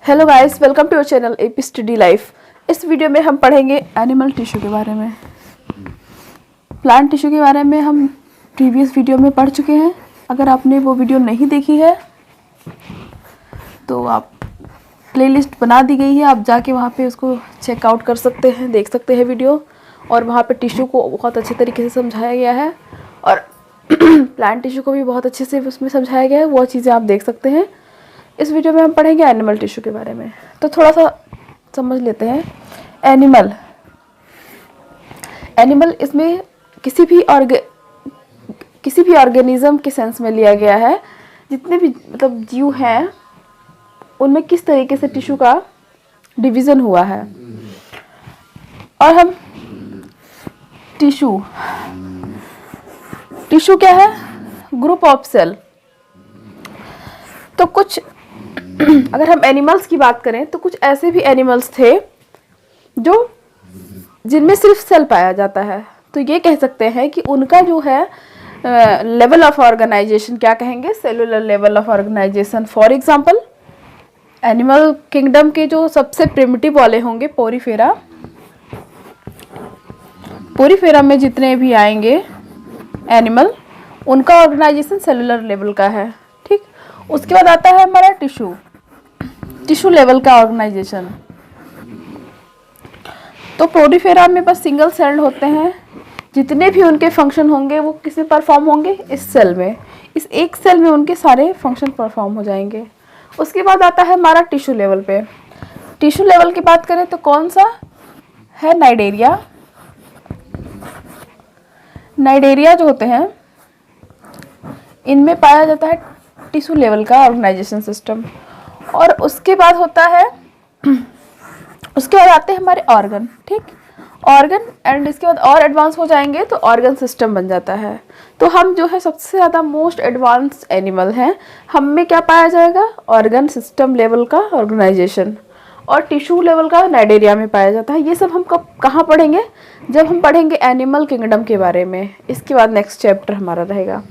Hello guys, welcome to your channel AP study life. इस video में हम पढ़ेंगे एनिमल टिश्यू के बारे में। प्लांट टिश्यू के बारे में हम प्रीवियस वीडियो में पढ़ चुके हैं। अगर आपने वो वीडियो नहीं देखी है तो आप प्लेलिस्ट बना दी गई है, आप जाके वहाँ पे उसको चेकआउट कर सकते हैं, देख सकते हैं वीडियो। और वहाँ पे टिश्यू को बहुत अच्छे तरीके से समझाया गया है और प्लांट टिश्यू को भी बहुत अच्छे से उसमें समझाया गया है। वो चीज़ें आप देख सकते हैं। इस वीडियो में हम पढ़ेंगे एनिमल टिश्यू के बारे में। तो थोड़ा सा समझ लेते हैं। एनिमल इसमें किसी भी ऑर्गेनिज्म के सेंस में लिया गया है। जितने भी मतलब जीव हैं उनमें किस तरीके से टिश्यू का डिवीज़न हुआ है। और हम टिश्यू क्या है? Group of cell. तो कुछ अगर हम एनिमल्स की बात करें तो कुछ ऐसे भी एनिमल्स थे जो जिनमें सिर्फ सेल पाया जाता है। तो ये कह सकते हैं कि उनका जो है लेवल ऑफ ऑर्गेनाइजेशन क्या कहेंगे? Cellular level of organisation. For example animal kingdom के जो सबसे प्रिमिटिव वाले होंगे पोरीफेरा में जितने भी आएंगे एनिमल, उनका ऑर्गेनाइजेशन सेलुलर लेवल का है। ठीक, उसके बाद आता है हमारा टिश्यू लेवल का ऑर्गेनाइजेशन। तो पोरीफेरा में बस सिंगल सेल्ड होते हैं। जितने भी उनके फंक्शन होंगे वो किस में परफॉर्म होंगे? इस सेल में। इस एक सेल में उनके सारे फंक्शन परफॉर्म हो जाएंगे। उसके बाद आता है हमारा टिश्यू लेवल पे। टिश्यू लेवल की बात करें तो कौन सा है? नाइडेरिया जो होते हैं इनमें पाया जाता है टिश्यू लेवल का ऑर्गेनाइजेशन सिस्टम। और उसके बाद होता है उसके बाद आते हैं हमारे ऑर्गन। ठीक, ऑर्गन एंड इसके बाद और एडवांस हो जाएंगे तो ऑर्गन सिस्टम बन जाता है। तो हम जो है सबसे ज़्यादा मोस्ट एडवांस एनिमल हैं। हम में क्या पाया जाएगा? ऑर्गन सिस्टम लेवल का ऑर्गेनाइजेशन। और टिश्यू लेवल का नाइडेरिया में पाया जाता है। ये सब हम कहाँ पढ़ेंगे? जब हम पढ़ेंगे एनिमल किंगडम के बारे में। इसके बाद नेक्स्ट चैप्टर हमारा रहेगा।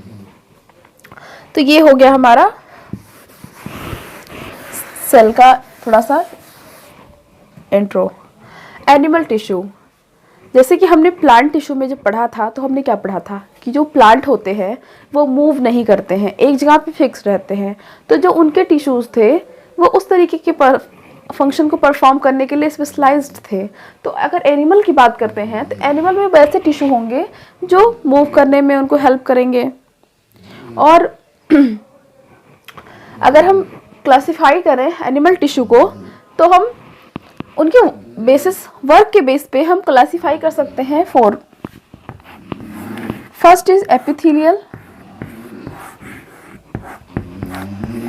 तो ये हो गया हमारा सेल का थोड़ा सा इंट्रो। एनिमल टिश्यू, जैसे कि हमने प्लांट टिश्यू में जब पढ़ा था तो हमने क्या पढ़ा था कि जो प्लांट होते हैं वो मूव नहीं करते हैं, एक जगह पे फिक्स रहते हैं। तो जो उनके टिश्यूज थे वो उस तरीके के फंक्शन को परफॉर्म करने के लिए स्पेशलाइज्ड थे। तो अगर एनिमल की बात करते हैं तो एनिमल में वैसे टिश्यू होंगे जो मूव करने में उनको हेल्प करेंगे। और अगर हम क्लासिफाई करें एनिमल टिश्यू को तो हम उनके वर्क के बेस पे हम क्लासिफाई कर सकते हैं 4। First is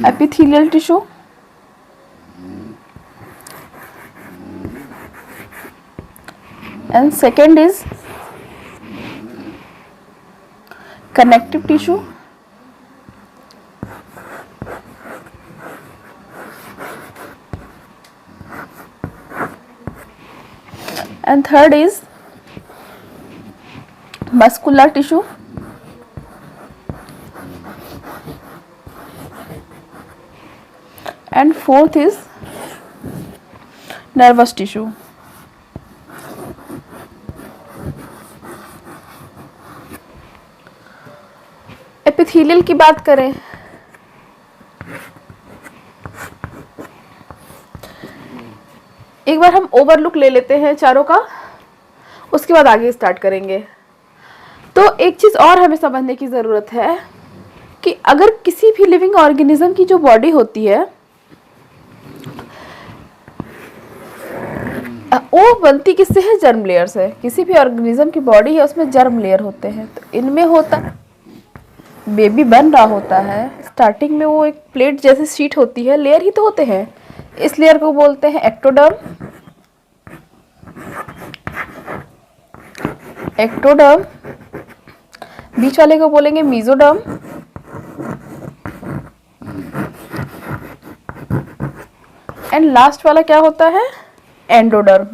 epithelial tissue. And second is connective tissue. And third is muscular tissue. And fourth is nervous tissue. Epithelial की बात करें एक बार हम ओवरलुक ले लेते हैं चारों का, उसके बाद आगे स्टार्ट करेंगे। तो एक चीज़ और हमें समझने की ज़रूरत है कि अगर किसी भी लिविंग ऑर्गेनिज्म की जो बॉडी होती है वो बनती किससे है? जर्म लेयर से। किसी भी ऑर्गेनिज्म की बॉडी है उसमें जर्म लेयर होते हैं। तो इनमें होता बेबी बन रहा होता है, स्टार्टिंग में वो एक प्लेट जैसी शीट होती है, लेयर ही तो होते हैं। इस लेयर को बोलते हैं एक्टोडर्म। बीच वाले को बोलेंगे मीजोडर्म। एंड लास्ट वाला क्या होता है? एंडोडर्म।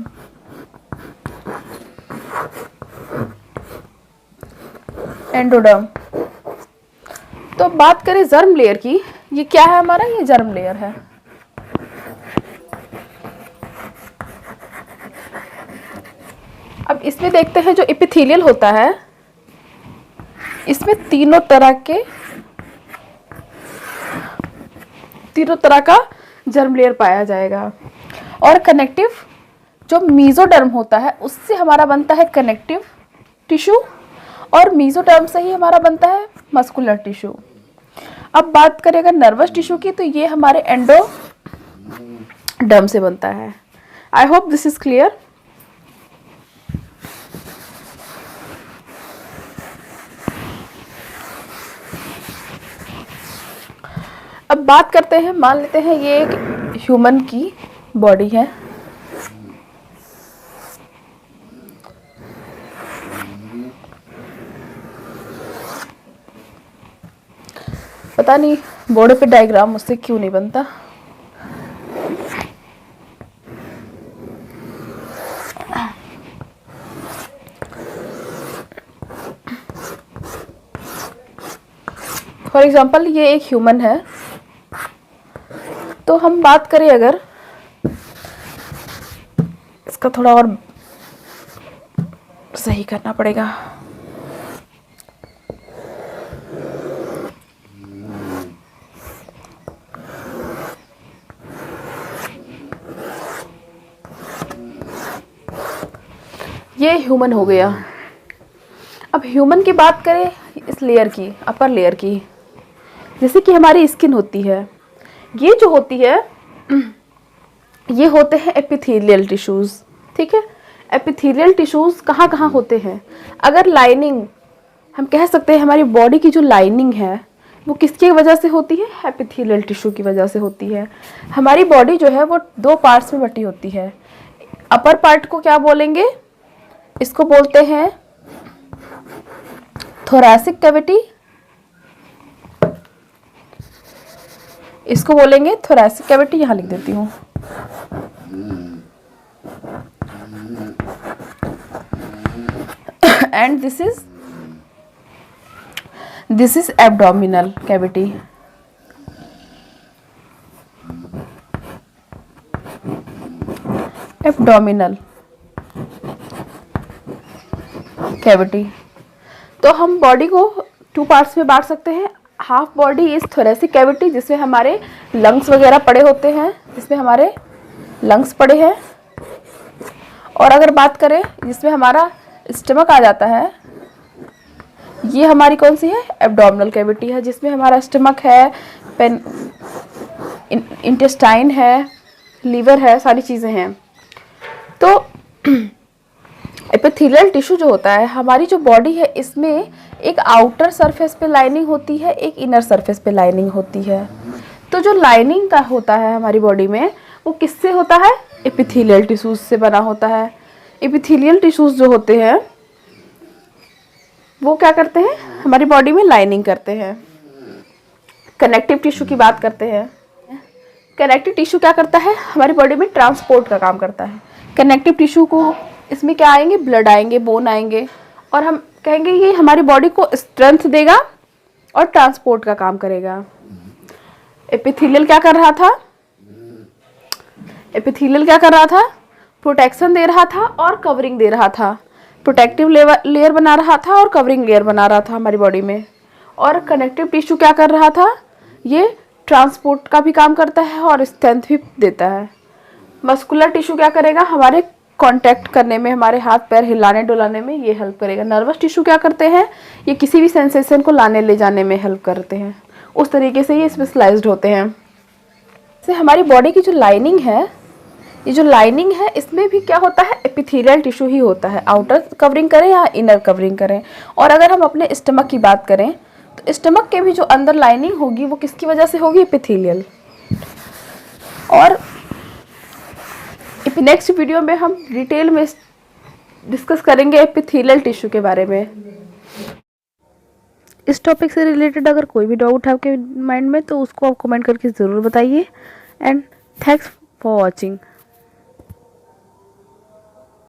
तो बात करें जर्म लेयर की, ये क्या है हमारा? ये जर्म लेयर है। इसमें देखते हैं जो एपिथेलियल होता है, इसमें तीनों तरह का जर्म लेयर पाया जाएगा। और कनेक्टिव जो मेसोडर्म होता है उससे हमारा बनता है कनेक्टिव टिश्यू, और मेसोडर्म से ही हमारा बनता है मस्कुलर टिश्यू। अब बात करें अगर नर्वस टिश्यू की, तो ये हमारे एंडोडर्म से बनता है। I hope this is clear. अब बात करते हैं, मान लेते हैं ये एक ह्यूमन की बॉडी है। पता नहीं बोर्ड पे डायग्राम मुझसे क्यों नहीं बनता। फॉर एग्जाम्पल ये एक ह्यूमन है, तो हम बात करें अगर इसका थोड़ा और सही करना पड़ेगा। ये ह्यूमन हो गया। अब ह्यूमन की बात करें इस लेयर की, अपर लेयर की, जैसे कि हमारी स्किन होती है, ये जो होती है ये होते हैं एपिथेलियल टिश्यूज। ठीक है, एपिथेलियल टिश्यूज कहाँ कहाँ होते हैं? अगर लाइनिंग, हम कह सकते हैं हमारी बॉडी की जो लाइनिंग है वो किसकी वजह से होती है? एपिथेलियल टिश्यू की वजह से होती है। हमारी बॉडी जो है वो दो पार्ट्स में बटी होती है। अपर पार्ट को क्या बोलेंगे? इसको बोलते हैं थोरैसिक कैविटी, इसको बोलेंगे थोरैसिक कैविटी, यहां लिख देती हूं। And this is abdominal cavity. Abdominal cavity. तो हम बॉडी को टू पार्ट्स में बांट सकते हैं। Half body is thoracic cavity, जिसमें हमारे लंग्स वगैरह पड़े होते हैं, जिसमें हमारे लंग्स पड़े हैं। और अगर बात करें जिसमें हमारा स्टमक आ जाता है, ये हमारी कौन सी है? एब्डोमिनल कैविटी है, जिसमें हमारा स्टमक है, इंटेस्टाइन है, लीवर है, सारी चीज़ें हैं। तो एपिथेलियल टिश्यू जो होता है, हमारी जो बॉडी है, इसमें एक आउटर सरफेस पे लाइनिंग होती है, एक इनर सरफेस पे लाइनिंग होती है। तो जो लाइनिंग का होता है हमारी बॉडी में, वो किससे होता है? एपिथेलियल टिश्यूज से बना होता है। एपिथेलियल टिश्यूज जो होते हैं वो क्या करते हैं? हमारी बॉडी में लाइनिंग करते हैं। कनेक्टिव टिश्यू की बात करते हैं। कनेक्टिव टिश्यू क्या करता है? हमारी बॉडी में ट्रांसपोर्ट का काम करता है। कनेक्टिव टिश्यू को, इसमें क्या आएंगे? ब्लड आएंगे, बोन आएंगे, और हम कहेंगे ये हमारी बॉडी को स्ट्रेंथ देगा और ट्रांसपोर्ट का काम करेगा। एपिथेलियल क्या कर रहा था? एपिथेलियल क्या कर रहा था? प्रोटेक्शन दे रहा था और कवरिंग दे रहा था। प्रोटेक्टिव लेयर बना रहा था और कवरिंग लेयर बना रहा था हमारी बॉडी में। और कनेक्टिव टिश्यू क्या कर रहा था? ये ट्रांसपोर्ट का भी काम करता है और स्ट्रेंथ भी देता है। मस्कुलर टिश्यू क्या करेगा? हमारे कांटेक्ट करने में, हमारे हाथ पैर हिलाने डुलाने में ये हेल्प करेगा। नर्वस टिश्यू क्या करते हैं? ये किसी भी सेंसेशन को लाने ले जाने में हेल्प करते हैं। उस तरीके से ये स्पेशलाइज्ड होते हैं। से हमारी बॉडी की जो लाइनिंग है, ये जो लाइनिंग है, इसमें भी क्या होता है? एपिथेलियल टिश्यू ही होता है। आउटर कवरिंग करें या इनर कवरिंग करें। और अगर हम अपने स्टमक की बात करें, तो स्टमक के भी जो अंदर लाइनिंग होगी वो किसकी वजह से होगी? एपिथेलियल। और नेक्स्ट वीडियो में हम डिटेल में डिस्कस करेंगे एपिथेलियल टिश्यू के बारे में। इस टॉपिक से रिलेटेड अगर कोई भी डाउट है आपके माइंड में, तो उसको आप कमेंट करके ज़रूर बताइए। And thanks for watching.